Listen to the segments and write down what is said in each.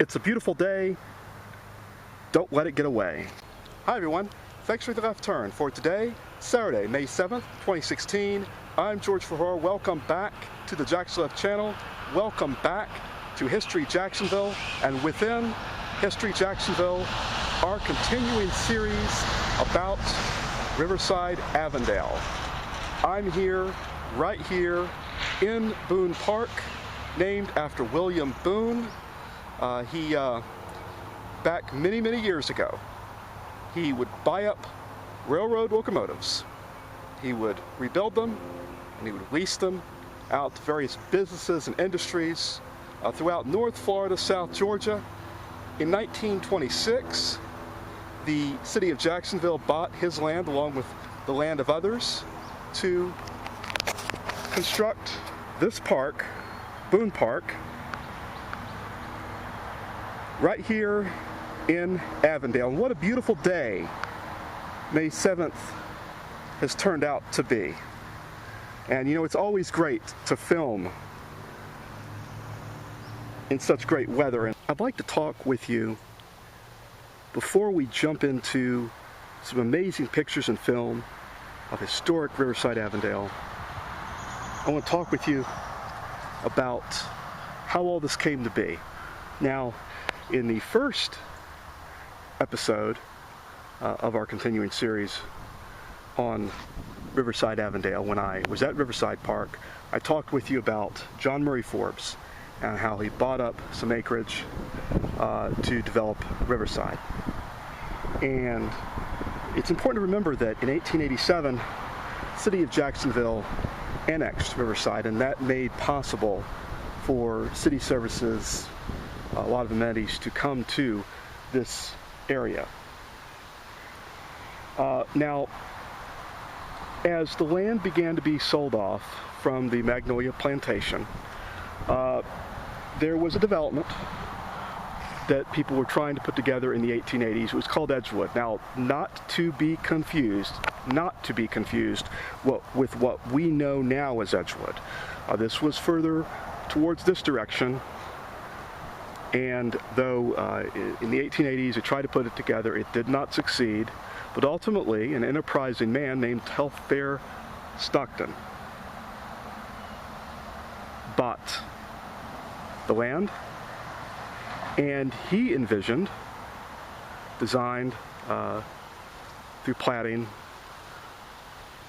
It's a beautiful day. Don't let it get away. Hi everyone. Thanks for the left turn for today, Saturday, May 7th, 2016. I'm George Verhoor. Welcome back to the Jacksonville channel. Welcome back to History Jacksonville, and within History Jacksonville, our continuing series about Riverside Avondale. I'm here, right here in Boone Park, named after William Boone. Back many years ago, he would buy up railroad locomotives. He would rebuild them, and he would lease them out to various businesses and industries throughout North Florida, South Georgia. In 1926, the city of Jacksonville bought his land along with the land of others to construct this park, Boone Park, right here in Avondale. And what a beautiful day May 7th has turned out to be. And you know, it's always great to film in such great weather. And I'd like to talk with you before we jump into some amazing pictures and film of historic Riverside Avondale. I want to talk with you about how all this came to be. Now, in the first episode of our continuing series on Riverside Avondale, when I was at Riverside Park, I talked with you about John Murray Forbes and how he bought up some acreage to develop Riverside. And it's important to remember that in 1887, the city of Jacksonville annexed Riverside, and that made possible for city services, a lot of amenities, to come to this area. Now, as the land began to be sold off from the Magnolia Plantation, there was a development that people were trying to put together in the 1880s. It was called Edgewood. Now, not to be confused with what we know now as Edgewood. This was further towards this direction. And though in the 1880s they tried to put it together, it did not succeed. But ultimately, an enterprising man named Telfair Stockton bought the land, and he envisioned, designed through platting,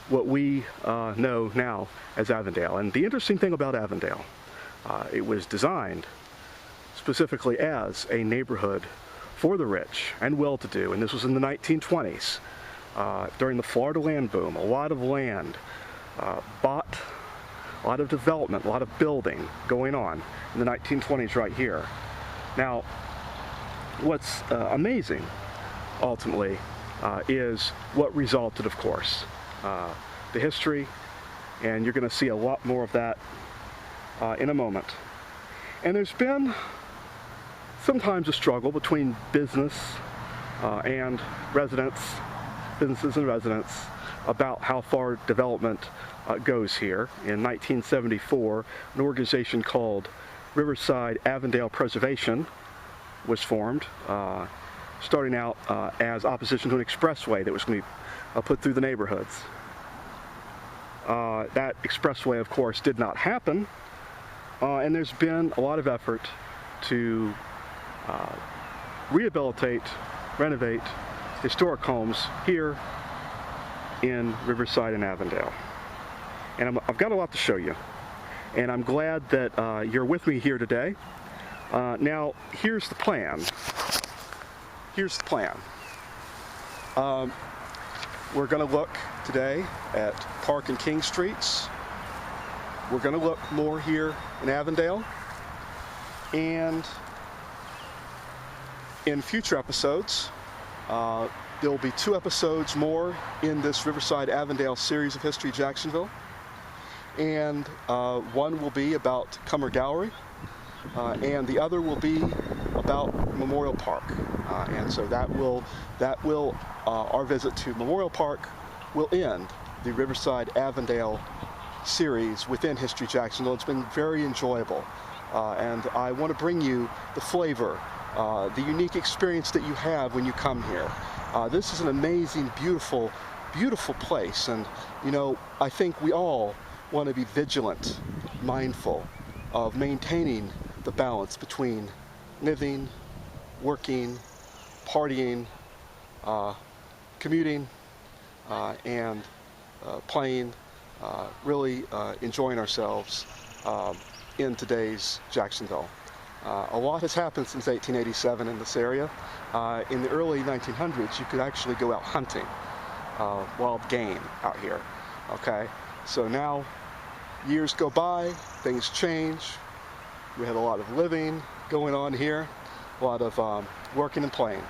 what we know now as Avondale. And the interesting thing about Avondale, it was designed specifically as a neighborhood for the rich and well-to-do, and this was in the 1920s, during the Florida land boom. A lot of land bought, a lot of development, a lot of building going on in the 1920s right here. Now, what's amazing, ultimately, is what resulted, of course. The history, and you're going to see a lot more of that in a moment. And there's been sometimes a struggle between businesses and residents about how far development goes here. In 1974, an organization called Riverside Avondale Preservation was formed, starting out as opposition to an expressway that was going to be put through the neighborhoods. That expressway, of course, did not happen, and there's been a lot of effort to rehabilitate, renovate historic homes here in Riverside and Avondale. And I've got a lot to show you, and I'm glad that you're with me here today. Now, here's the plan. here's the plan. We're going to look today at Park and King Streets. We're going to look more here in Avondale. And in future episodes, there'll be 2 episodes more in this Riverside Avondale series of History Jacksonville. And one will be about Cummer Gallery, and the other will be about Memorial Park. And so our visit to Memorial Park will end the Riverside Avondale series within History Jacksonville. It's been very enjoyable, and I want to bring you the flavor, the unique experience that you have when you come here. This is an amazing, beautiful, beautiful place, and you know, I think we all want to be vigilant, mindful of maintaining the balance between living, working, partying, commuting, and playing, really enjoying ourselves in today's Jacksonville. A lot has happened since 1887 in this area. In the early 1900s, you could actually go out hunting wild game out here. Okay, so now years go by, things change. We had a lot of living going on here, a lot of working and playing.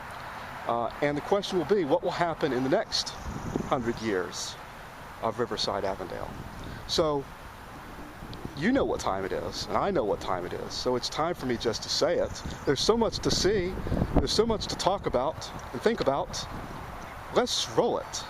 And the question will be, what will happen in the next 100 years of Riverside Avondale? So, you know what time it is, and I know what time it is, so it's time for me just to say it. There's so much to see, there's so much to talk about and think about. Let's roll it.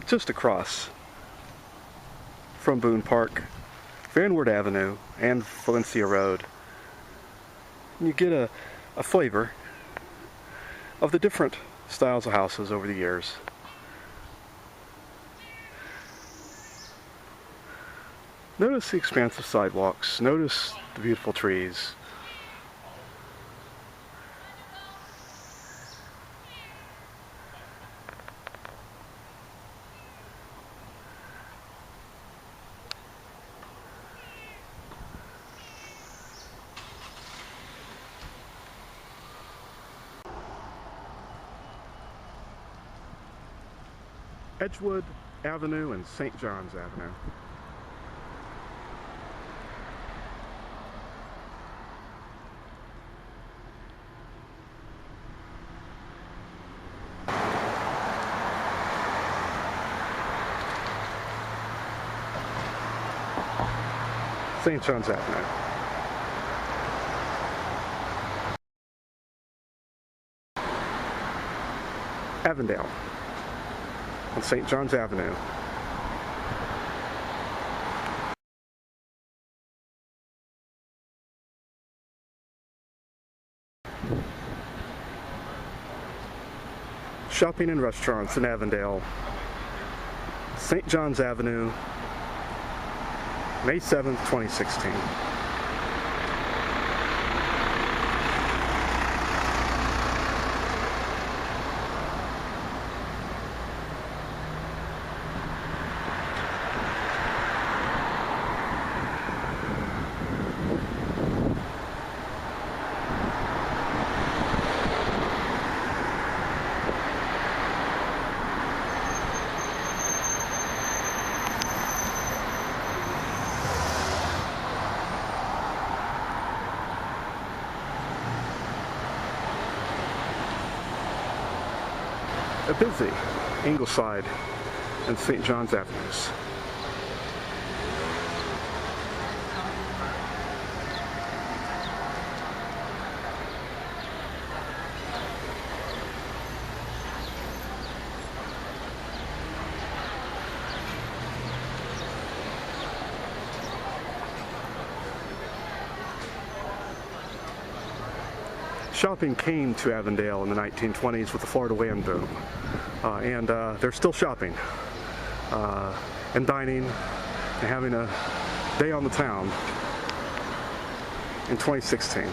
Just across from Boone Park, Vanward Avenue and Valencia Road, you get a flavor of the different styles of houses over the years. Notice the expansive sidewalks, notice the beautiful trees. Edgewood Avenue and St. John's Avenue. St. John's Avenue. Avondale on St. John's Avenue. Shopping and restaurants in Avondale. St. John's Avenue, May 7th, 2016. A busy Ingleside and St. John's Avenues. shopping came to Avondale in the 1920s with the Florida land boom. And they're still shopping and dining and having a day on the town in 2016.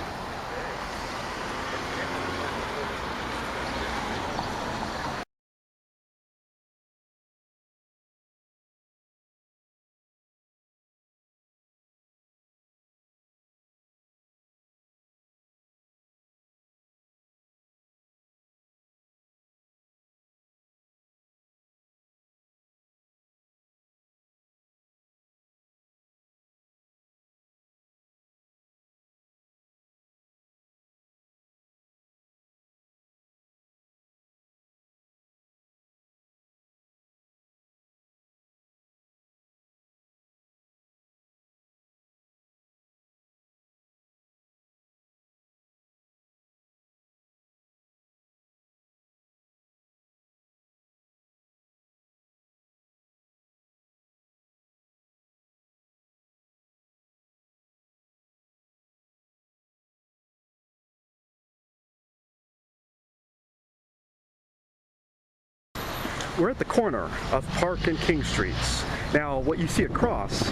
We're at the corner of Park and King Streets. Now, what you see across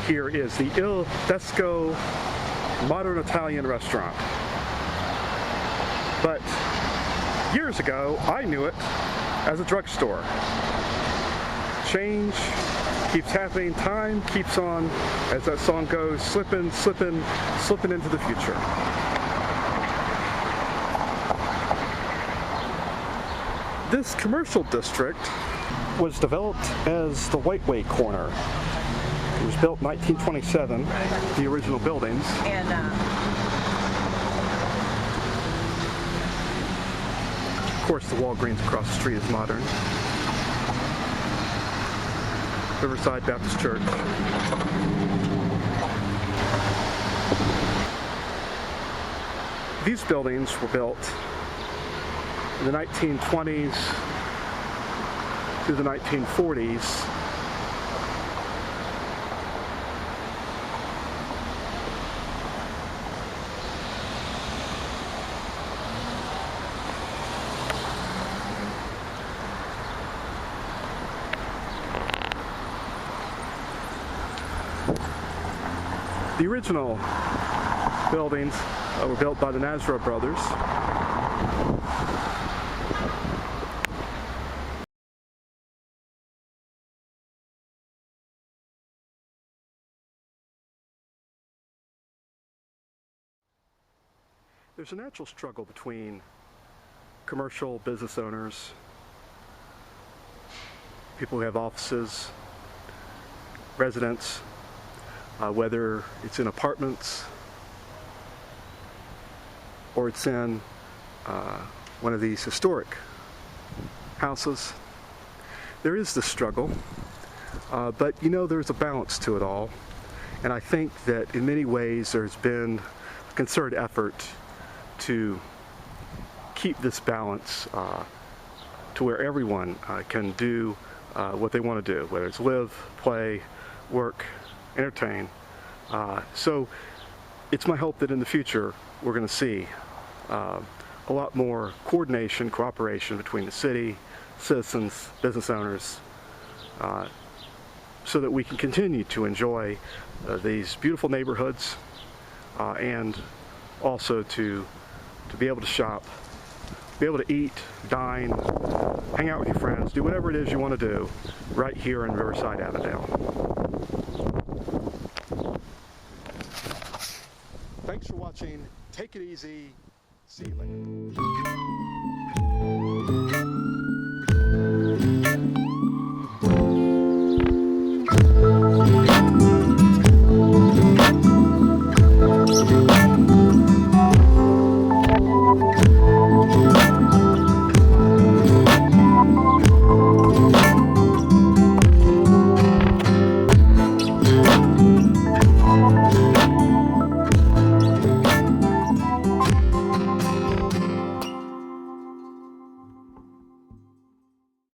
here is the Il Desco Modern Italian Restaurant. But years ago, I knew it as a drugstore. Change keeps happening, time keeps on, as that song goes, slipping into the future. This commercial district was developed as the Whiteway Corner. It was built in 1927, the original buildings. And of course, the Walgreens across the street is modern. Riverside Baptist Church. These buildings were built in the 1920s through the 1940s. The original buildings were built by the Nazareth brothers. There's a natural struggle between commercial business owners, people who have offices, residents, whether it's in apartments or it's in one of these historic houses. There is this struggle, but you know, there's a balance to it all, and I think that in many ways there's been a concerted effort to keep this balance to where everyone can do what they want to do, whether it's live, play, work, entertain. So it's my hope that in the future we're going to see a lot more coordination, cooperation between the city, citizens, business owners, so that we can continue to enjoy these beautiful neighborhoods and also to be able to shop, be able to eat, dine, hang out with your friends, do whatever it is you want to do right here in Riverside Avondale. Thanks for watching. Take it easy. See you later.